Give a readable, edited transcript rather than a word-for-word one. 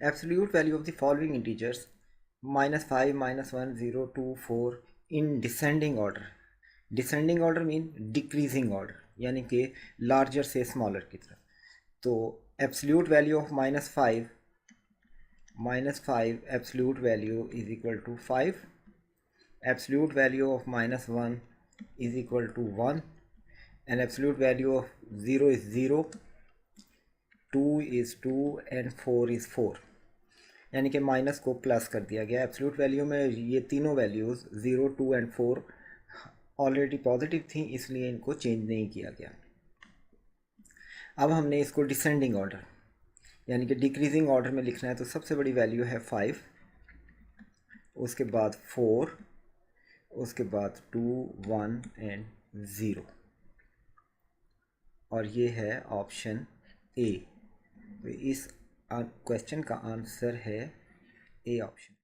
Absolute value of the following integers -5, -1, 0, 2, 4 in descending order. Descending order mean decreasing order, यानी कि larger से smaller की तरफ. तो absolute value of -5 absolute value is equal to 5. Absolute value of -1 is equal to 1, and absolute value of 0 is 0, 2 is 2 and 4 is 4. यानी कि minus को plus कर दिया गया. एब्सोल्यूट वैल्यू में ये तीनों वैल्यूज़ 0, 2 एंड 4 ऑलरेडी पॉजिटिव थी, इसलिए इनको चेंज नहीं किया गया. अब हमने इसको डिसेंडिंग ऑर्डर यानी कि डिक्रीजिंग ऑर्डर में लिखना है. तो सबसे बड़ी वैल्यू है 5, उसके बाद 4, उसके बाद 2, 1 एंड 0, और ये है ऑप्शन ए. तो इस क्वेश्चन का आंसर है ए ऑप्शन.